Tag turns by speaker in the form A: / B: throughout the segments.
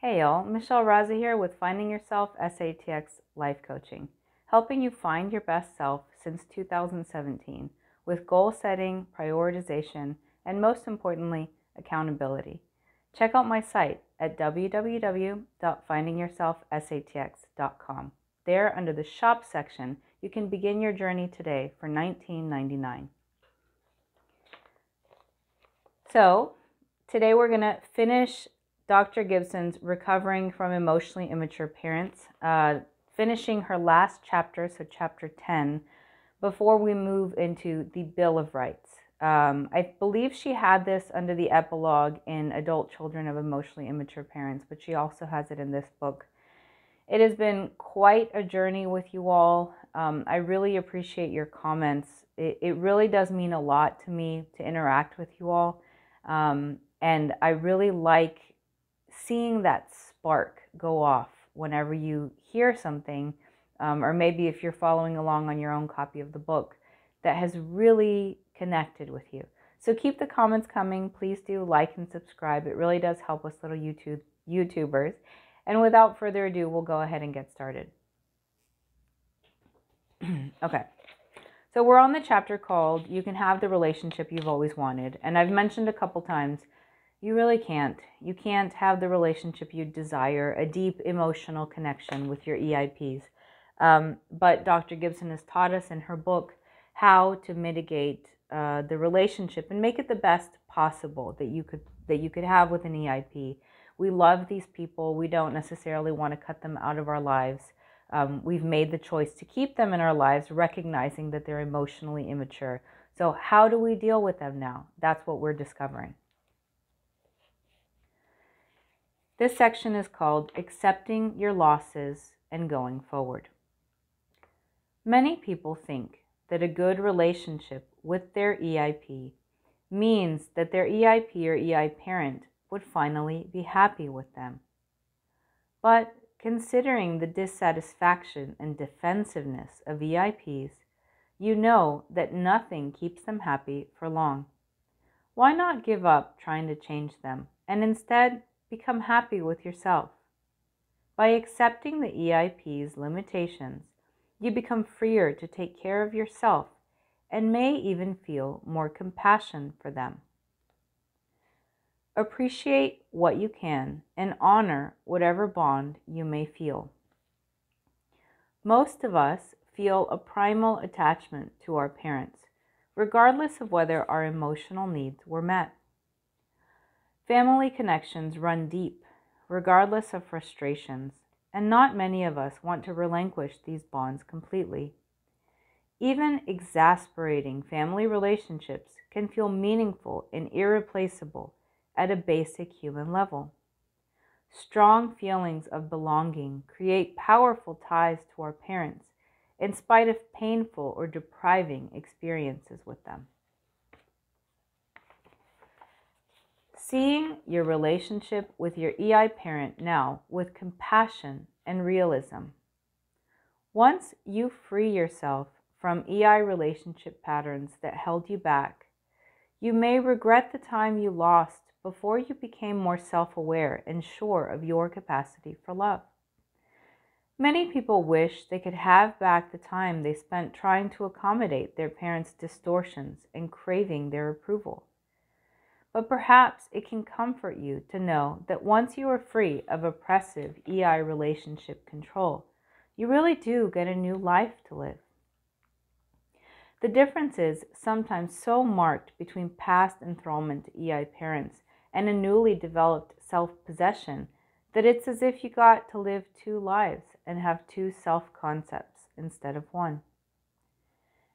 A: Hey y'all, Michelle Raza here with Finding Yourself SATX Life Coaching, helping you find your best self since 2017 with goal setting, prioritization, and most importantly, accountability. Check out my site at www.findingyourselfsatx.com. There, under the shop section, you can begin your journey today for $19.99. So, today we're going to finish Dr. Gibson's Recovering from Emotionally Immature Parents, finishing her last chapter, so chapter 10, before we move into the Bill of Rights. I believe she had this under the epilogue in Adult Children of Emotionally Immature Parents, but she also has it in this book. It has been quite a journey with you all. I really appreciate your comments. It really does mean a lot to me to interact with you all. And I really like seeing that spark go off whenever you hear something, or maybe if you're following along on your own copy of the book, that has really connected with you. So keep the comments coming. Please do like and subscribe. It really does help us little YouTubers. And without further ado, we'll go ahead and get started. Okay. So we're on the chapter called You Can Have the Relationship You've Always Wanted. And I've mentioned a couple times, you really can't. You can't have the relationship you desire, a deep emotional connection with your EIPs. But Dr. Gibson has taught us in her book how to mitigate the relationship and make it the best possible that you could have with an EIP. We love these people. We don't necessarily want to cut them out of our lives. We've made the choice to keep them in our lives, recognizing that they're emotionally immature. So how do we deal with them now? That's what we're discovering. This section is called Accepting Your Losses and Going Forward. Many people think that a good relationship with their EIP means that their EIP or EI parent would finally be happy with them. But considering the dissatisfaction and defensiveness of EIPs, you know that nothing keeps them happy for long. Why not give up trying to change them and instead become happy with yourself? By accepting the EIP's limitations, you become freer to take care of yourself and may even feel more compassion for them. Appreciate what you can and honor whatever bond you may feel. Most of us feel a primal attachment to our parents, regardless of whether our emotional needs were met. Family connections run deep, regardless of frustrations, and not many of us want to relinquish these bonds completely. Even exasperating family relationships can feel meaningful and irreplaceable at a basic human level. Strong feelings of belonging create powerful ties to our parents, in spite of painful or depriving experiences with them. Seeing your relationship with your EI parent now with compassion and realism. Once you free yourself from EI relationship patterns that held you back, you may regret the time you lost before you became more self-aware and sure of your capacity for love. Many people wish they could have back the time they spent trying to accommodate their parents' distortions and craving their approval. But perhaps it can comfort you to know that once you are free of oppressive EI relationship control, you really do get a new life to live. The difference is sometimes so marked between past enthrallment to EI parents and a newly developed self-possession that it's as if you got to live two lives and have two self-concepts instead of one.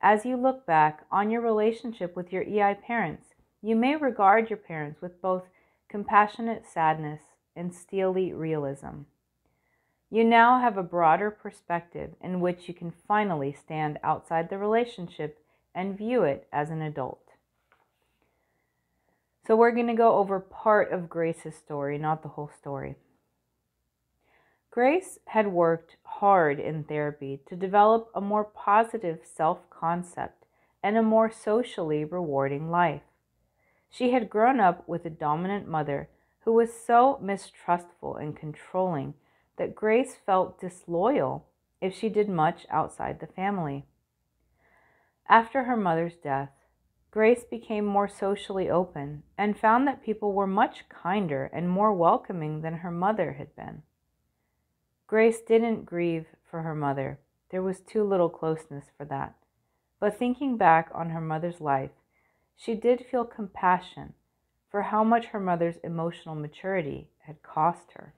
A: As you look back on your relationship with your EI parents, you may regard your parents with both compassionate sadness and steely realism. You now have a broader perspective in which you can finally stand outside the relationship and view it as an adult. So we're going to go over part of Grace's story, not the whole story. Grace had worked hard in therapy to develop a more positive self-concept and a more socially rewarding life. She had grown up with a dominant mother who was so mistrustful and controlling that Grace felt disloyal if she did much outside the family. After her mother's death, Grace became more socially open and found that people were much kinder and more welcoming than her mother had been. Grace didn't grieve for her mother. There was too little closeness for that. But thinking back on her mother's life, she did feel compassion for how much her mother's emotional maturity had cost her.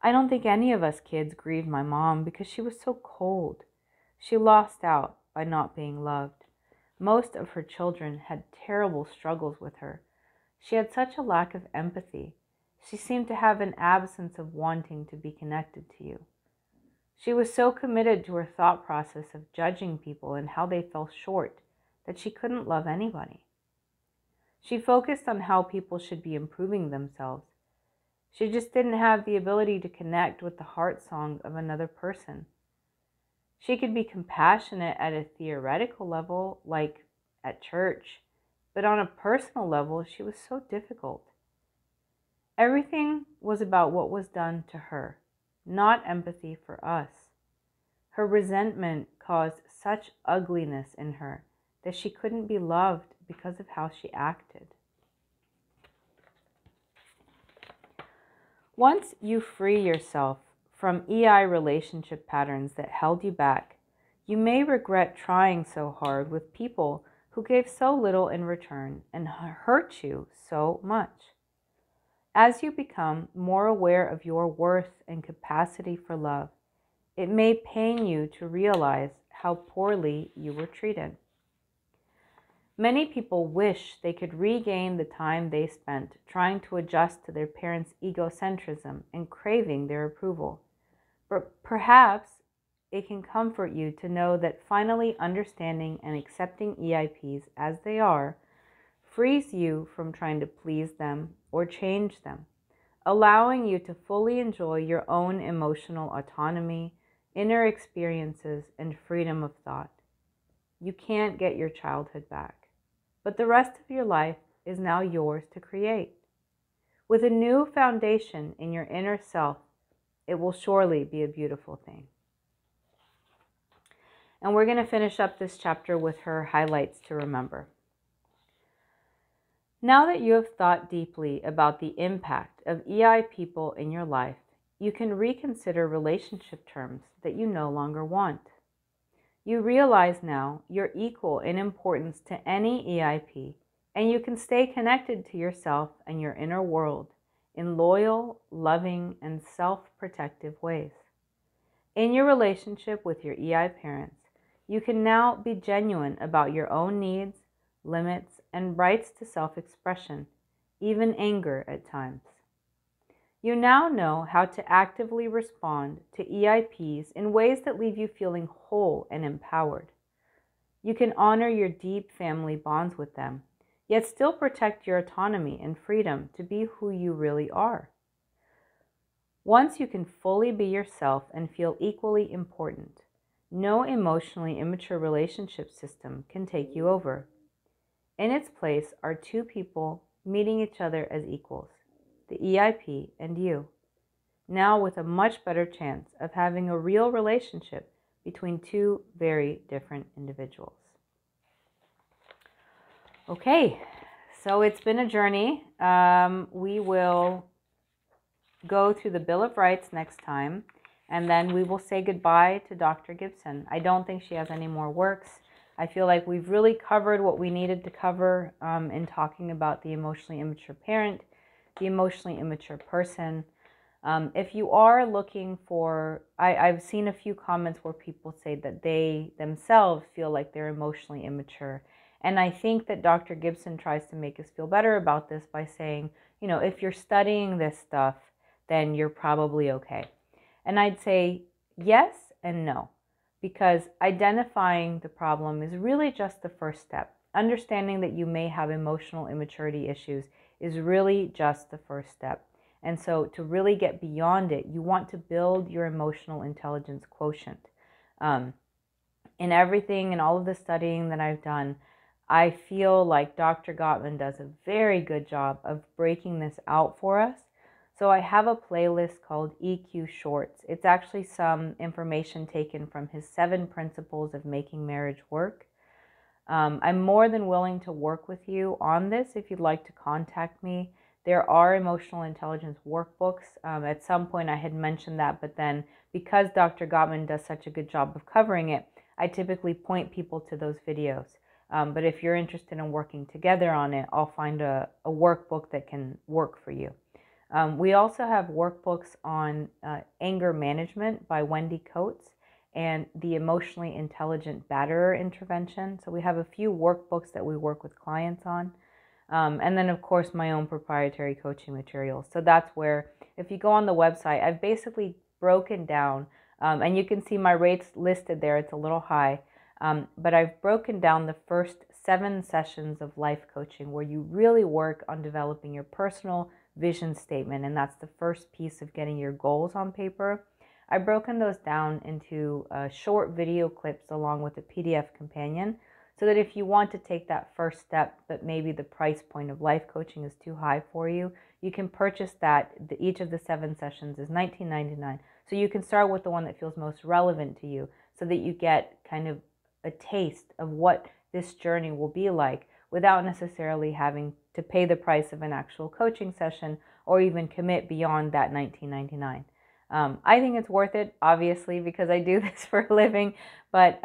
A: I don't think any of us kids grieved my mom because she was so cold. She lost out by not being loved. Most of her children had terrible struggles with her. She had such a lack of empathy. She seemed to have an absence of wanting to be connected to you. She was so committed to her thought process of judging people and how they fell short that she couldn't love anybody. She focused on how people should be improving themselves. She just didn't have the ability to connect with the heart song of another person. She could be compassionate at a theoretical level, like at church, but on a personal level, she was so difficult. Everything was about what was done to her, not empathy for us. Her resentment caused such ugliness in her that she couldn't be loved because of how she acted. Once you free yourself from EI relationship patterns that held you back, you may regret trying so hard with people who gave so little in return and hurt you so much. As you become more aware of your worth and capacity for love, it may pain you to realize how poorly you were treated. Many people wish they could regain the time they spent trying to adjust to their parents' egocentrism and craving their approval. But perhaps it can comfort you to know that finally understanding and accepting EIPs as they are frees you from trying to please them or change them, allowing you to fully enjoy your own emotional autonomy, inner experiences, and freedom of thought. You can't get your childhood back, but the rest of your life is now yours to create. With a new foundation in your inner self, it will surely be a beautiful thing. And we're going to finish up this chapter with her highlights to remember. Now that you have thought deeply about the impact of EI people in your life, you can reconsider relationship terms that you no longer want. You realize now you're equal in importance to any EIP, and you can stay connected to yourself and your inner world in loyal, loving, and self-protective ways. In your relationship with your EI parents, you can now be genuine about your own needs, limits, and rights to self-expression, even anger at times. You now know how to actively respond to EIPs in ways that leave you feeling whole and empowered. You can honor your deep family bonds with them, yet still protect your autonomy and freedom to be who you really are. Once you can fully be yourself and feel equally important, no emotionally immature relationship system can take you over. In its place are two people meeting each other as equals, the EIP and you, now with a much better chance of having a real relationship between two very different individuals. Okay, so it's been a journey. We will go through the Bill of Rights next time, and then we will say goodbye to Dr. Gibson. I don't think she has any more works. I feel like we've really covered what we needed to cover in talking about the emotionally immature parent, the emotionally immature person. If you are looking for, I've seen a few comments where people say that they themselves feel like they're emotionally immature. And I think that Dr. Gibson tries to make us feel better about this by saying, you know, if you're studying this stuff, then you're probably okay. And I'd say yes and no, because identifying the problem is really just the first step. Understanding that you may have emotional immaturity issues is really just the first step. And so to really get beyond it, you want to build your emotional intelligence quotient. In everything and all of the studying that I've done, I feel like Dr. Gottman does a very good job of breaking this out for us. So I have a playlist called EQ Shorts. It's actually some information taken from his 7 principles of making marriage work. I'm more than willing to work with you on this if you'd like to contact me. There are emotional intelligence workbooks. At some point I had mentioned that, but then because Dr. Gottman does such a good job of covering it, I typically point people to those videos. But if you're interested in working together on it, I'll find a workbook that can work for you. We also have workbooks on anger management by Wendy Coates and the emotionally intelligent batterer intervention. So we have a few workbooks that we work with clients on. And then, of course, my own proprietary coaching materials. So that's where, if you go on the website, I've basically broken down, and you can see my rates listed there. It's a little high, but I've broken down the first 7 sessions of life coaching where you really work on developing your personal vision statement. And that's the first piece of getting your goals on paper. I've broken those down into short video clips along with a PDF companion, so that if you want to take that first step, but maybe the price point of life coaching is too high for you, you can purchase that. Each of the 7 sessions is $19.99. So you can start with the one that feels most relevant to you, so that you get kind of a taste of what this journey will be like without necessarily having to pay the price of an actual coaching session or even commit beyond that $19.99. I think it's worth it, obviously, because I do this for a living, but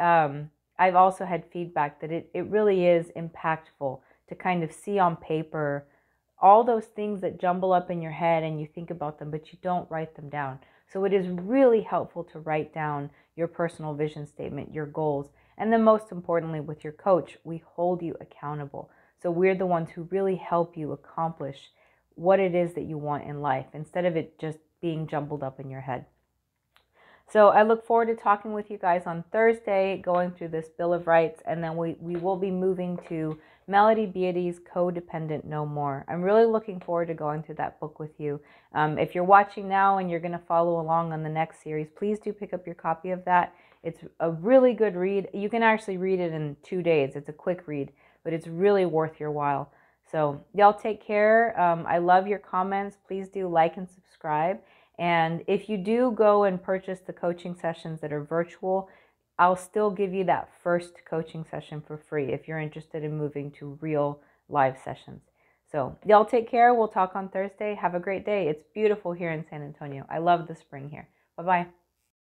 A: I've also had feedback that it really is impactful to kind of see on paper all those things that jumble up in your head and you think about them, but you don't write them down. So it is really helpful to write down your personal vision statement, your goals, and then most importantly, with your coach, we hold you accountable. So we're the ones who really help you accomplish what it is that you want in life, instead of it just being jumbled up in your head. So I look forward to talking with you guys on Thursday, going through this Bill of Rights, and then we will be moving to Melody Beattie's Codependent No More. I'm really looking forward to going through that book with you. If you're watching now and you're going to follow along on the next series, please do pick up your copy of that. It's a really good read. You can actually read it in 2 days. It's a quick read, but it's really worth your while. So y'all take care. I love your comments. Please do like and subscribe. And if you do go and purchase the coaching sessions that are virtual, I'll still give you that first coaching session for free if you're interested in moving to real live sessions. So y'all take care. We'll talk on Thursday. Have a great day. It's beautiful here in San Antonio. I love the spring here. Bye-bye.